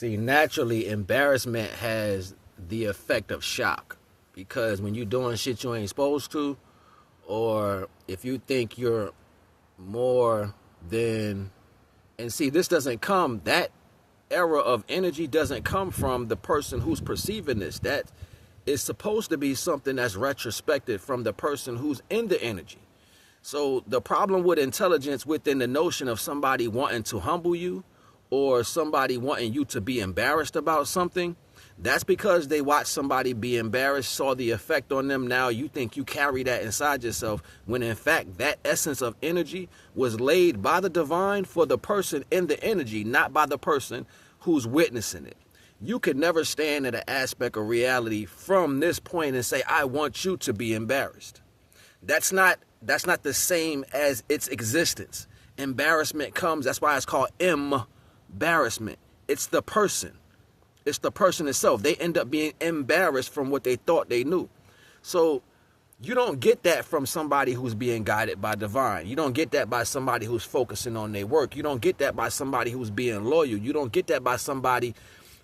See, naturally, embarrassment has the effect of shock, because when you're doing shit you ain't supposed to, or if you think you're more than, and see, this doesn't come, that era of energy doesn't come from the person who's perceiving this. That is supposed to be something that's retrospected from the person who's in the energy. So the problem with intelligence within the notion of somebody wanting to humble you or somebody wanting you to be embarrassed about something, that's because they watched somebody be embarrassed, saw the effect on them. Now you think you carry that inside yourself, when in fact that essence of energy was laid by the divine for the person in the energy, not by the person who's witnessing it. You could never stand at an aspect of reality from this point and say, I want you to be embarrassed. That's not the same as its existence. Embarrassment comes, that's why it's called embarrassment. It's the person. It's the person itself. They end up being embarrassed from what they thought they knew. So you don't get that from somebody who's being guided by divine. You don't get that by somebody who's focusing on their work. You don't get that by somebody who's being loyal. You don't get that by somebody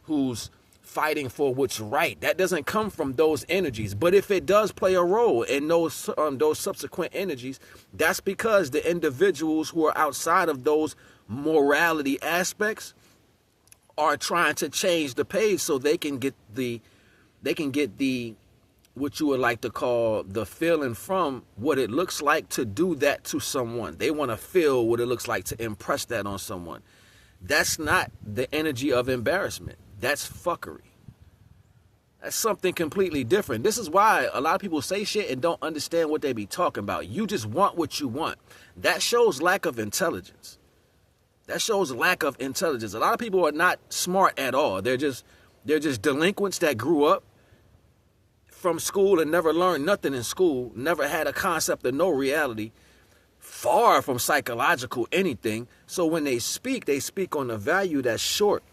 who's fighting for what's right. That doesn't come from those energies. But if it does play a role in those subsequent energies, that's because the individuals who are outside of those morality aspects are trying to change the page so they can get the what you would like to call the feeling from what it looks like to do that to someone. They want to feel what it looks like to impress that on someone. That's not the energy of embarrassment. That's fuckery. That's something completely different. This is why a lot of people say shit and don't understand what they be talking about. You just want what you want. That shows lack of intelligence. That shows lack of intelligence. A lot of people are not smart at all. They're just delinquents that grew up from school and never learned nothing in school, never had a concept of no reality, far from psychological anything. So when they speak on a value that's short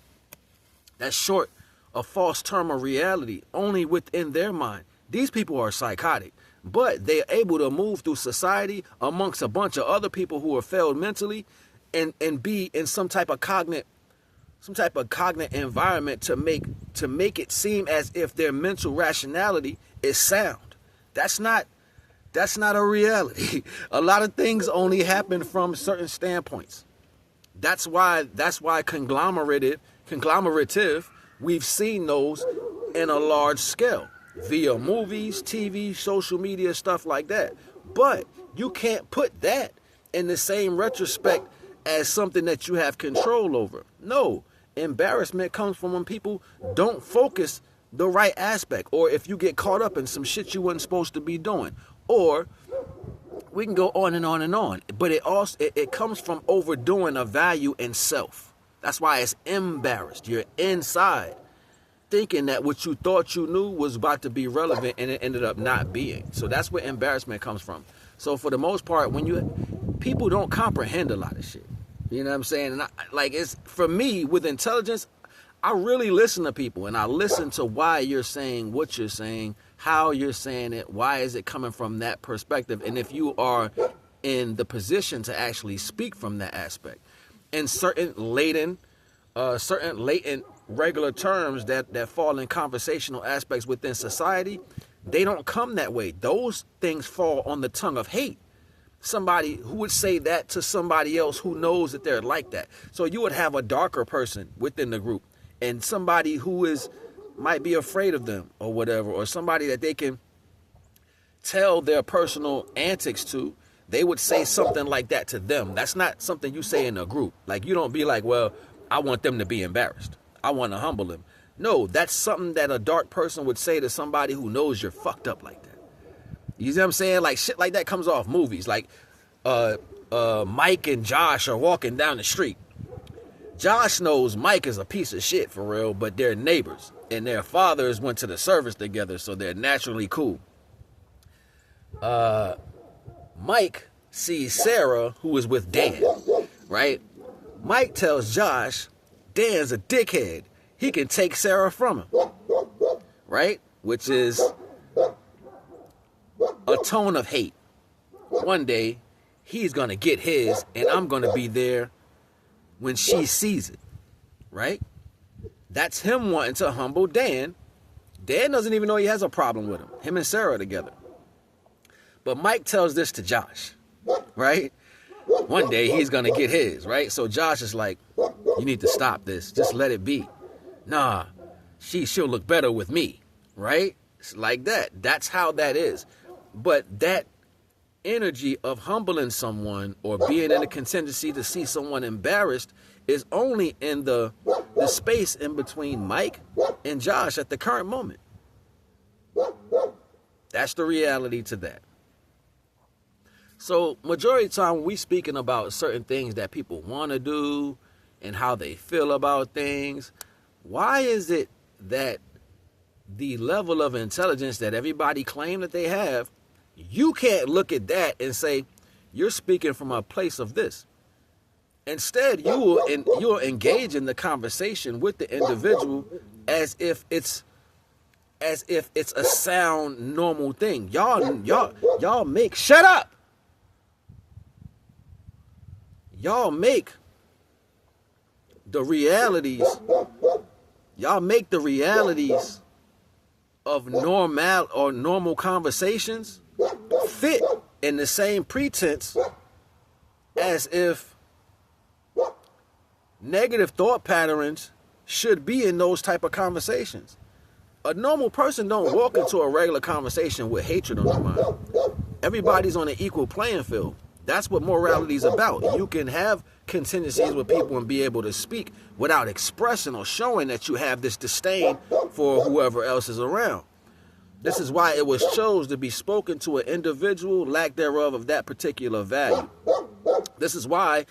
a false term of reality only within their mind. These people are psychotic, but they're able to move through society amongst a bunch of other people who are failed mentally and be in some type of cognate environment to make it seem as if their mental rationality is sound. That's not a reality. A lot of things only happen from certain standpoints. That's why conglomerative, we've seen those in a large scale via movies, TV, social media, stuff like that. But you can't put that in the same retrospect as something that you have control over. No, embarrassment comes from when people don't focus the right aspect, or if you get caught up in some shit you weren't supposed to be doing, or we can go on and on and on. But it comes from overdoing a value in self. That's why it's embarrassed. You're inside thinking that what you thought you knew was about to be relevant and it ended up not being. So that's where embarrassment comes from. So for the most part, people don't comprehend a lot of shit. You know what I'm saying? And it's for me with intelligence, I really listen to people and I listen to why you're saying what you're saying, how you're saying it, why is it coming from that perspective, and if you are in the position to actually speak from that aspect. And certain latent regular terms that fall in conversational aspects within society, they don't come that way. Those things fall on the tongue of hate. Somebody who would say that to somebody else who knows that they're like that. So you would have a darker person within the group and somebody who might be afraid of them or whatever, or somebody that they can tell their personal antics to. They would say something like that to them. That's not something you say in a group. Like, you don't be like, well, I want them to be embarrassed. I want to humble them. No, that's something that a dark person would say to somebody who knows you're fucked up like that. You see what I'm saying? Like, shit like that comes off movies. Like, Mike and Josh are walking down the street. Josh knows Mike is a piece of shit for real, but they're neighbors. And their fathers went to the service together, so they're naturally cool. Mike sees Sarah, who is with Dan, right? Mike tells Josh, Dan's a dickhead. He can take Sarah from him, right? Which is a tone of hate. One day, he's going to get his, and I'm going to be there when she sees it, right? That's him wanting to humble Dan. Dan doesn't even know he has a problem with him. Him and Sarah together. But Mike tells this to Josh, right? One day he's going to get his, right? So Josh is like, you need to stop this. Just let it be. Nah, she'll look better with me, right? It's like that. That's how that is. But that energy of humbling someone or being in a contingency to see someone embarrassed is only in the space in between Mike and Josh at the current moment. That's the reality to that. So majority of the time when we speaking about certain things that people want to do and how they feel about things, why is it that the level of intelligence that everybody claim that they have, you can't look at that and say, you're speaking from a place of this. Instead, you'll engage in the conversation with the individual as if it's a sound, normal thing. Y'all make, shut up! Y'all make the realities of normal conversations fit in the same pretense as if negative thought patterns should be in those type of conversations. A normal person don't walk into a regular conversation with hatred on their mind. Everybody's on an equal playing field. That's what morality is about. You can have contingencies with people and be able to speak without expressing or showing that you have this disdain for whoever else is around. This is why it was chose to be spoken to an individual, lack thereof of that particular value. This is why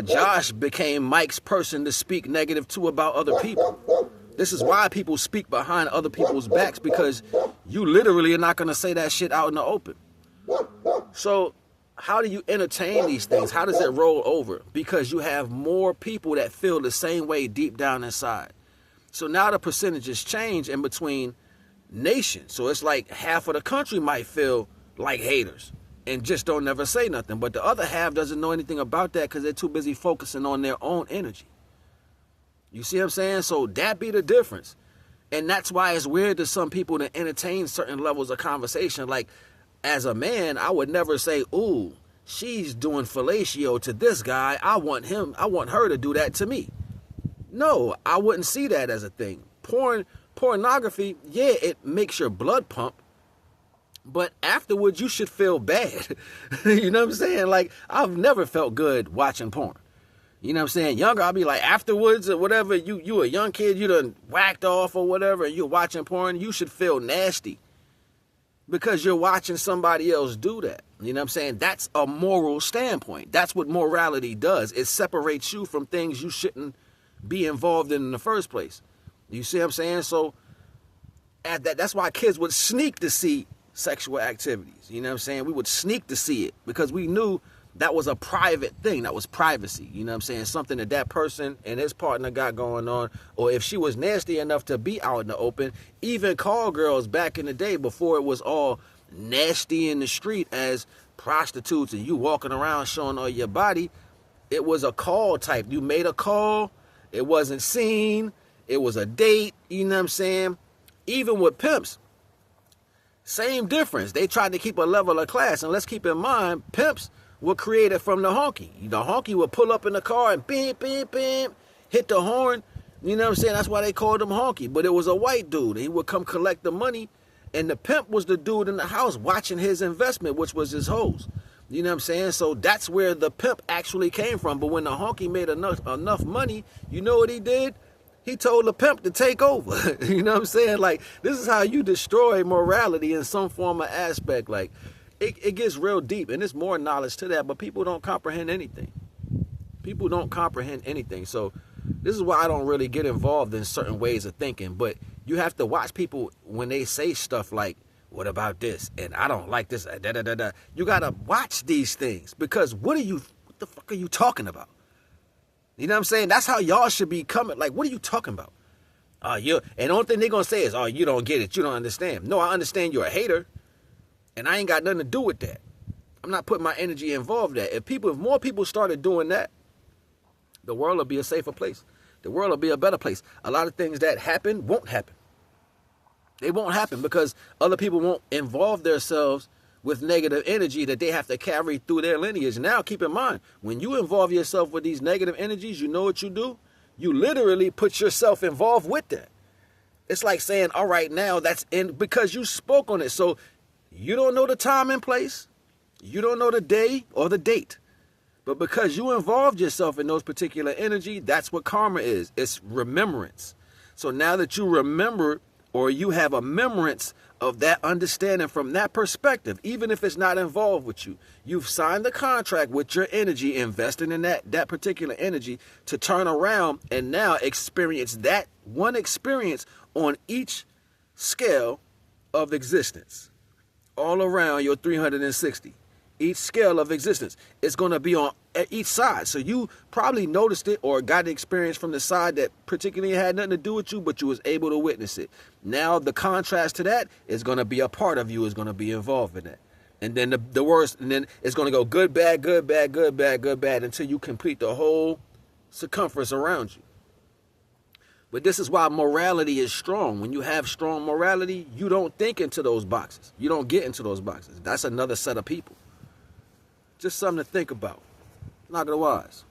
Josh became Mike's person to speak negative to about other people. This is why people speak behind other people's backs, because you literally are not going to say that shit out in the open. So how do you entertain these things? How does it roll over? Because you have more people that feel the same way deep down inside. So now the percentages change in between nations. So it's like half of the country might feel like haters and just don't never say nothing. But the other half doesn't know anything about that because they're too busy focusing on their own energy. You see what I'm saying? So that be the difference. And that's why it's weird to some people to entertain certain levels of conversation. Like, as a man, I would never say, ooh, she's doing fellatio to this guy. I want her to do that to me. No, I wouldn't see that as a thing. Pornography, yeah, it makes your blood pump. But afterwards, you should feel bad. You know what I'm saying? Like, I've never felt good watching porn. You know what I'm saying? Younger, I'll be like, afterwards or whatever, you a young kid, you done whacked off or whatever, and you're watching porn, you should feel nasty. Because you're watching somebody else do that. You know what I'm saying? That's a moral standpoint. That's what morality does. It separates you from things you shouldn't be involved in the first place. You see what I'm saying? So that's why kids would sneak to see sexual activities. You know what I'm saying? We would sneak to see it because we knew that was a private thing. That was privacy. You know what I'm saying? Something that person and his partner got going on. Or if she was nasty enough to be out in the open, even call girls back in the day before it was all nasty in the street as prostitutes and you walking around showing all your body, it was a call type. You made a call. It wasn't seen. It was a date. You know what I'm saying? Even with pimps, same difference. They tried to keep a level of class. And let's keep in mind, pimps were created from the honky. The honky would pull up in the car and bam, bam, bam, hit the horn. You know what I'm saying? That's why they called him honky. But it was a white dude. He would come collect the money. And the pimp was the dude in the house watching his investment, which was his hoes. You know what I'm saying? So that's where the pimp actually came from. But when the honky made enough money, you know what he did? He told the pimp to take over. You know what I'm saying? Like, this is how you destroy morality in some form or aspect. Like, it gets real deep, and there's more knowledge to that, but people don't comprehend anything. People don't comprehend anything. So this is why I don't really get involved in certain ways of thinking. But you have to watch people when they say stuff like, what about this? And I don't like this. Da, da, da, da. You got to watch these things because what the fuck are you talking about? You know what I'm saying? That's how y'all should be coming. Like, what are you talking about? And the only thing they're going to say is, oh, you don't get it. You don't understand. No, I understand you're a hater. And I ain't got nothing to do with that. I'm not putting my energy involved in that. If more people started doing that, the world would be a safer place. the world will be a better place. A lot of things that happen won't happen. They won't happen because other people won't involve themselves with negative energy that they have to carry through their lineage. Now, keep in mind, when you involve yourself with these negative energies, you know what you do? You literally put yourself involved with that. It's like saying, all right, now that's in, because you spoke on it. So you don't know the time and place. You don't know the day or the date. But because you involved yourself in those particular energy, that's what karma is. It's remembrance. So now that you remember, or you have a remembrance of that understanding from that perspective, even if it's not involved with you, you've signed the contract with your energy, investing in that particular energy to turn around and now experience that one experience on each scale of existence, all around your 360. Each scale of existence is going to be on each side. So you probably noticed it or got the experience from the side that particularly had nothing to do with you, but you was able to witness it. Now the contrast to that is going to be a part of you is going to be involved in that. And then the worst, and then it's going to go good, bad, good, bad, good, bad, good, bad, until you complete the whole circumference around you. But this is why morality is strong. When you have strong morality, you don't think into those boxes. You don't get into those boxes. That's another set of people. Just something to think about. NAGA the Wise.